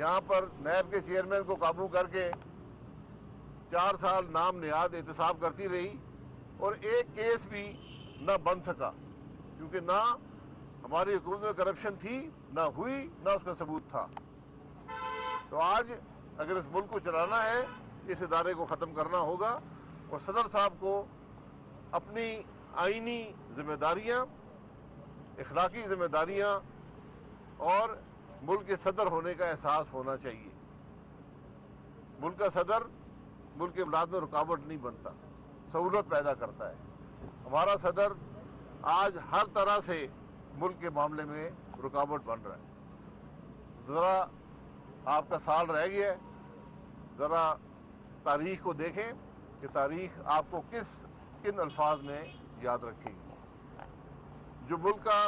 یہاں پر نیب کے چیئرمین کو قابو کر کے 4 سال نام نہاد احتساب کرتی رہی اور ایک کیس بھی نہ بن سکا، کیونکہ نہ ہماری حکومت میں کرپشن تھی، نہ ہوئی، نہ اس کا ثبوت تھا۔ تو آج اگر اس ملک کو چلانا ہے، اس ادارے کو ختم کرنا ہوگا، اور صدر صاحب کو اپنی آئینی ذمہ داریاں، اخلاقی ذمہ داریاں اور ملک کے صدر ہونے کا احساس ہونا چاہیے۔ ملک کا صدر ملک کے بلاد میں رکاوٹ نہیں بنتا، سہولت پیدا کرتا ہے۔ ہمارا صدر آج ہر طرح سے ملک کے معاملے میں رکاوٹ بن رہا ہے۔ ذرا آپ کا سال رہ گیا ہے، ذرا تاریخ کو دیکھیں کہ تاریخ آپ کو کن الفاظ میں یاد رکھے گی۔ جو ملک کا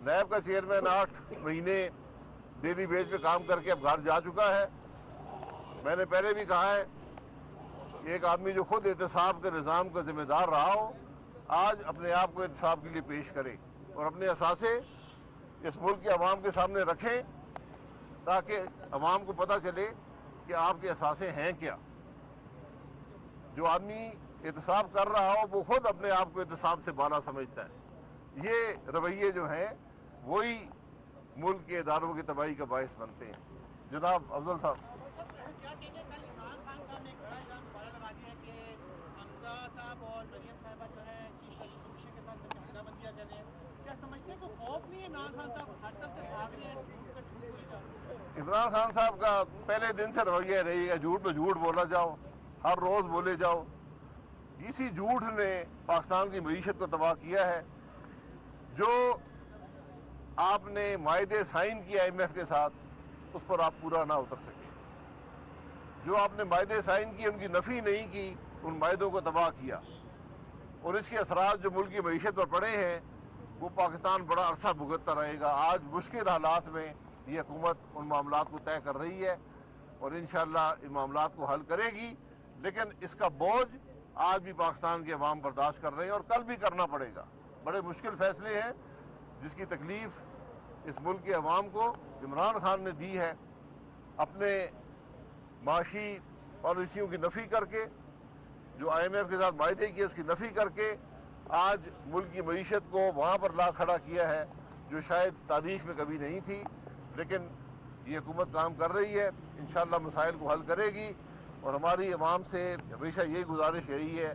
نیب کا چیئرمین 8 مہینے ڈیلی بیس پہ کام کر کے اب گھر جا چکا ہے، میں نے پہلے بھی کہا ہے کہ ایک آدمی جو خود احتساب کے نظام کا ذمہ دار رہا ہو، آج اپنے آپ کو احتساب کے لیے پیش کرے اور اپنے اثاثے اس ملک کے عوام کے سامنے رکھیں، تاکہ عوام کو پتہ چلے کہ آپ کے اثاثے ہیں کیا۔ جو آدمی احتساب کر رہا ہو وہ خود اپنے آپ کو احتساب سے بالا سمجھتا ہے۔ یہ رویے جو ہیں وہی ملک کے اداروں کی تباہی کا باعث بنتے ہیں۔ جناب افضل صاحب، کیا کہیں گے، کل عمران خان صاحب نے ایک بڑا الزام دوبارہ لگا دیا ہے کہ حمزہ صاحب اور مریم صاحبہ جو ہے چیف الیکشن کمیشن کے ساتھ مل کے حلقہ بندیاں کر رہے ہیں۔ کیا سمجھتے ہیں کہ خوف نہیں ہے عمران خان صاحب ہر طرف سے بھاگ رہے ہیں، جھوٹ پر جھوٹ بولے جا رہے ہیں؟ عمران خان صاحب کا پہلے دن سے رویہ رہی ہے جھوٹ پہ جھوٹ بولا جاؤ، ہر روز بولے جاؤ۔ اسی جھوٹ نے پاکستان کی معیشت کو تباہ کیا ہے۔ جو آپ نے معاہدے سائن کیے IMF کے ساتھ، اس پر آپ پورا نہ اتر سکے۔ جو آپ نے معاہدے سائن کیے ان کی نفی نہیں کی، ان معاہدوں کو تباہ کیا، اور اس کے اثرات جو ملک کی معیشت پر پڑے ہیں وہ پاکستان بڑا عرصہ بھگتتا رہے گا۔ آج مشکل حالات میں یہ حکومت ان معاملات کو طے کر رہی ہے اور انشاءاللہ ان معاملات کو حل کرے گی، لیکن اس کا بوجھ آج بھی پاکستان کے عوام برداشت کر رہے ہیں اور کل بھی کرنا پڑے گا۔ بڑے مشکل فیصلے ہیں جس کی تکلیف اس ملک کے عوام کو عمران خان نے دی ہے، اپنے معاشی پالیسیوں کی نفی کر کے، جو IMF کے ساتھ معاہدے کیے اس کی نفی کر کے آج ملک کی معیشت کو وہاں پر لا کھڑا کیا ہے جو شاید تاریخ میں کبھی نہیں تھی۔ لیکن یہ حکومت کام کر رہی ہے، انشاءاللہ مسائل کو حل کرے گی، اور ہماری عوام سے ہمیشہ یہی گزارش رہی ہے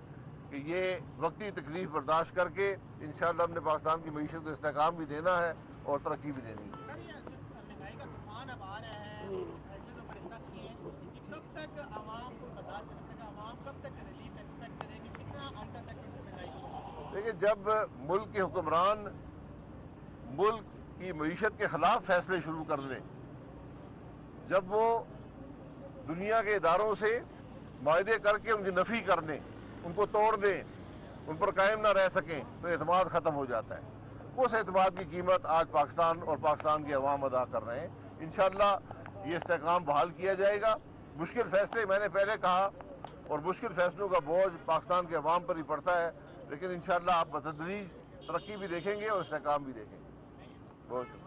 کہ یہ وقتی تکلیف برداشت کر کے انشاءاللہ ہم نے پاکستان کی معیشت کو استحکام بھی دینا ہے اور ترقی بھی دینی ہے۔ سر، یہ جو مہنگائی کا طوفان اب آ رہا ہے، ایسے جو بڑے سخت کیے ہیں، یہ کب تک عوام کو برداشت کر سکے گا؟ عوام کب تک ریلیف ایکسپیکٹ کرے گی؟ کتنا عرصہ تک اس مہنگائی کو؟ دیکھیے، جب ملک کے حکمران ملک کی معیشت کے خلاف فیصلے شروع کر لیں، جب وہ دنیا کے اداروں سے معاہدے کر کے ان کی نفی کر دیں، ان کو توڑ دیں، ان پر قائم نہ رہ سکیں، تو اعتماد ختم ہو جاتا ہے۔ اس اعتماد کی قیمت آج پاکستان اور پاکستان کے عوام ادا کر رہے ہیں۔ انشاءاللہ یہ استحکام بحال کیا جائے گا۔ مشکل فیصلے میں نے پہلے کہا، اور مشکل فیصلوں کا بوجھ پاکستان کے عوام پر ہی پڑتا ہے، لیکن انشاءاللہ آپ بتدریج ترقی بھی دیکھیں گے اور استحکام بھی دیکھیں گے۔ بہت شکریہ۔